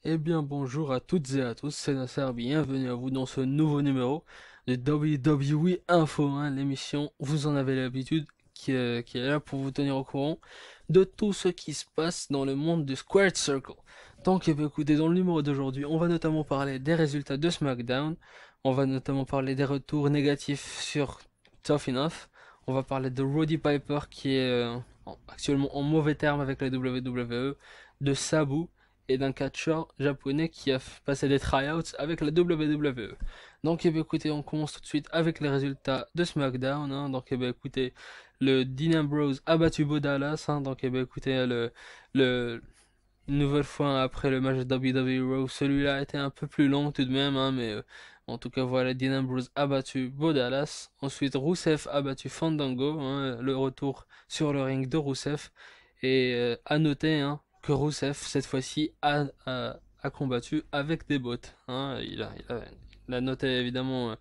Eh bien, bonjour à toutes et à tous, c'est Nasser, bienvenue à vous dans ce nouveau numéro de WWE Info, hein, l'émission, vous en avez l'habitude, qui est là pour vous tenir au courant de tout ce qui se passe dans le monde du Squared Circle. Donc, eh bien, écoutez, dans le numéro d'aujourd'hui, on va notamment parler des résultats de SmackDown, on va notamment parler des retours négatifs sur Tough Enough, on va parler de Roddy Piper qui est actuellement en mauvais terme avec la WWE, de Sabu, et d'un catcheur japonais qui a passé des tryouts avec la WWE. Donc, eh bien, écoutez, on commence tout de suite avec les résultats de SmackDown, hein. Donc, eh bien, écoutez, le Dean Ambrose a battu Bo Dallas, hein. Donc, eh bien, écoutez, le, une nouvelle fois hein, après le match de WWE Raw, celui-là a été un peu plus long tout de même, hein, mais en tout cas, voilà, Dean Ambrose a battu Bo Dallas. Ensuite, Rusev a battu Fandango, hein, le retour sur le ring de Rusev. Et à noter hein, que Rusev, cette fois-ci, a combattu avec des bottes. Hein. Il a noté évidemment,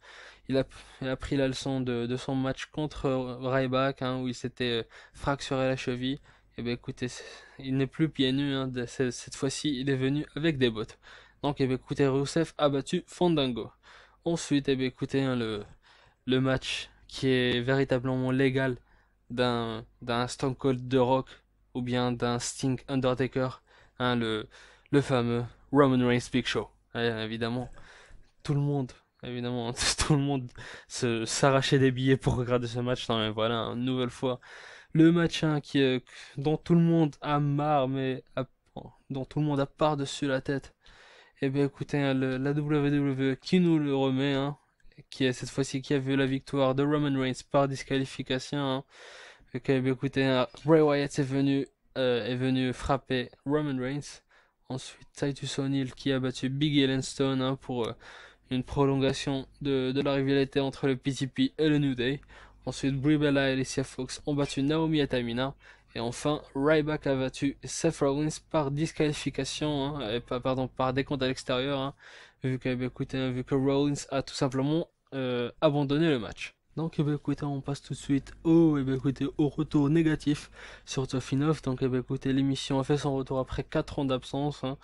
il a, il a pris la leçon de son match contre Ryback, hein, où il s'était fracturé la cheville. Et ben écoutez, il n'est plus pieds nus, hein, cette fois-ci, il est venu avec des bottes. Donc, eh ben, écoutez, Rusev a battu Fandango. Ensuite, eh ben, écoutez, hein, le match qui est véritablement légal d'un Stone Cold The Rock ou bien d'un Sting Undertaker, hein, le fameux Roman Reigns Big Show. Évidemment, tout le monde, évidemment, tout le monde s'arrachait des billets pour regarder ce match. Non mais voilà, une nouvelle fois, le match hein, dont tout le monde a marre, dont tout le monde a par-dessus la tête. Eh bien écoutez, hein, la WWE qui nous le remet, hein, qui est cette fois-ci qui a vu la victoire de Roman Reigns par disqualification. Hein. Ok, bien écoutez, Bray Wyatt est venu frapper Roman Reigns. Ensuite, Titus O'Neil qui a battu Big Ellen Stone hein, pour une prolongation de la rivalité entre le PTP et le New Day. Ensuite, Brie Bella et Alicia Fox ont battu Naomi et Tamina. Et enfin, Ryback a battu Seth Rollins par disqualification, hein, pardon, par décompte à l'extérieur, hein, vu que, écoutez, hein, vu que Rollins a tout simplement abandonné le match. Donc, eh bien, écoutez, on passe tout de suite au retour négatif sur Tofinov. Donc, eh bien, écoutez, l'émission a fait son retour après 4 ans d'absence. Hein.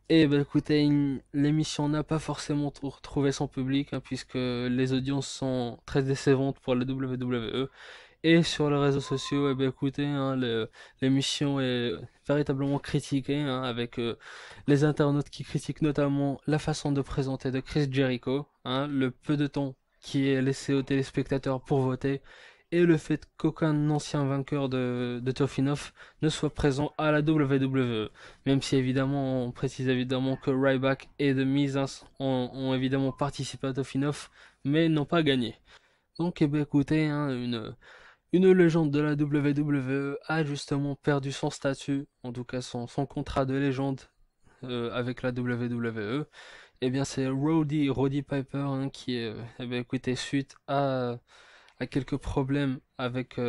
Et ben écoutez, l'émission n'a pas forcément retrouvé son public, hein, puisque les audiences sont très décevantes pour la WWE. Et sur les réseaux sociaux, et ben écoutez, hein, l'émission est véritablement critiquée, hein, avec les internautes qui critiquent notamment la façon de présenter de Chris Jericho, hein, le peu de temps qui est laissé aux téléspectateurs pour voter, et le fait qu'aucun ancien vainqueur de Tough ne soit présent à la WWE. Même si évidemment, on précise évidemment que Ryback et The Miz hein, ont évidemment participé à Tough mais n'ont pas gagné. Donc, eh bien, écoutez, hein, une légende de la WWE a justement perdu son statut, en tout cas son contrat de légende avec la WWE. Eh bien, c'est Roddy Piper hein, qui est, eh bien, écoutez, suite à quelques problèmes avec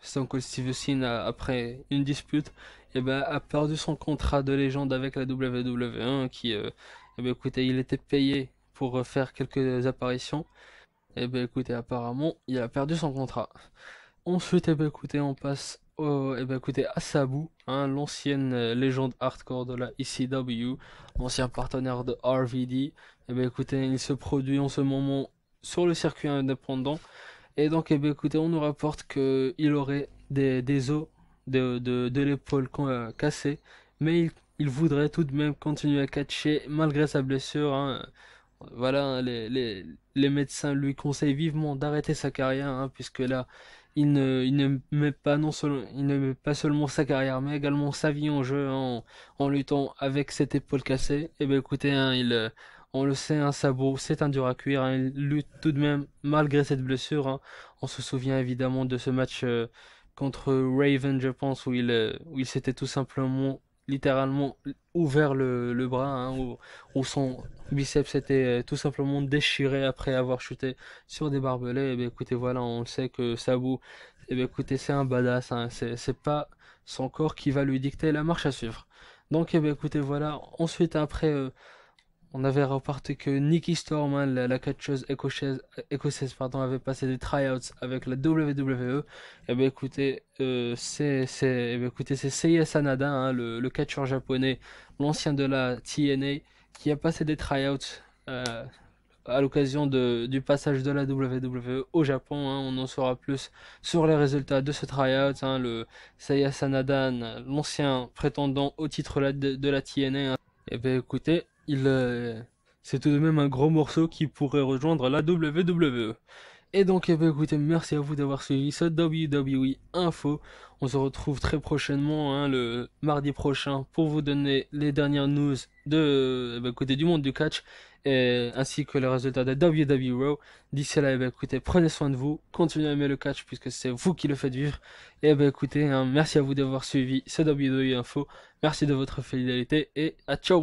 Stone Cold Steve Austin après une dispute, eh ben, a perdu son contrat de légende avec la WWE, hein, eh ben, écoutez, il était payé pour faire quelques apparitions. Eh ben, écoutez, apparemment, il a perdu son contrat. Ensuite, eh ben, écoutez, on passe eh ben, écoutez, à Sabu, hein, l'ancienne légende hardcore de la ECW, ancien partenaire de RVD. Eh ben, écoutez, il se produit en ce moment sur le circuit indépendant et donc, eh bien, écoutez, on nous rapporte qu'il aurait des os de l'épaule cassés, mais il voudrait tout de même continuer à catcher malgré sa blessure. Hein. Voilà, hein, les médecins lui conseillent vivement d'arrêter sa carrière, hein, puisque là, il ne met pas non seulement, il ne met pas seulement sa carrière, mais également sa vie en jeu, hein, en luttant avec cette épaule cassée. Et bien écoutez, hein, on le sait, un sabot, c'est un dur à cuire, hein, il lutte tout de même malgré cette blessure. Hein. On se souvient évidemment de ce match contre Raven, je pense, où il s'était tout simplement, littéralement ouvert le bras, hein, où son biceps était tout simplement déchiré après avoir chuté sur des barbelés. Et bien écoutez, voilà, on le sait que Sabu, et bien écoutez, c'est un badass, hein, c'est pas son corps qui va lui dicter la marche à suivre. Donc, eh bien écoutez, voilà, ensuite après On avait rapporté que Nikki Storm, hein, la catcheuse écossaise, pardon, avait passé des tryouts avec la WWE. Et ben écoutez, c'est Seiya Sanada, hein, le catcheur japonais, l'ancien de la TNA, qui a passé des tryouts euh, à l'occasion du passage de la WWE au Japon. Hein. On en saura plus sur les résultats de ce tryout. Hein, le Seiya Sanada, l'ancien prétendant au titre de la TNA. Hein. Eh bien écoutez, c'est tout de même un gros morceau qui pourrait rejoindre la WWE. Et donc, eh bien, écoutez, merci à vous d'avoir suivi ce WWE Info. On se retrouve très prochainement, hein, le mardi prochain, pour vous donner les dernières news écoutez, du monde du catch, ainsi que les résultats de WWE Raw. D'ici là, eh bien, écoutez, prenez soin de vous, continuez à aimer le catch, puisque c'est vous qui le faites vivre. Et bien, écoutez, hein, merci à vous d'avoir suivi ce WWE Info. Merci de votre fidélité, et à ciao!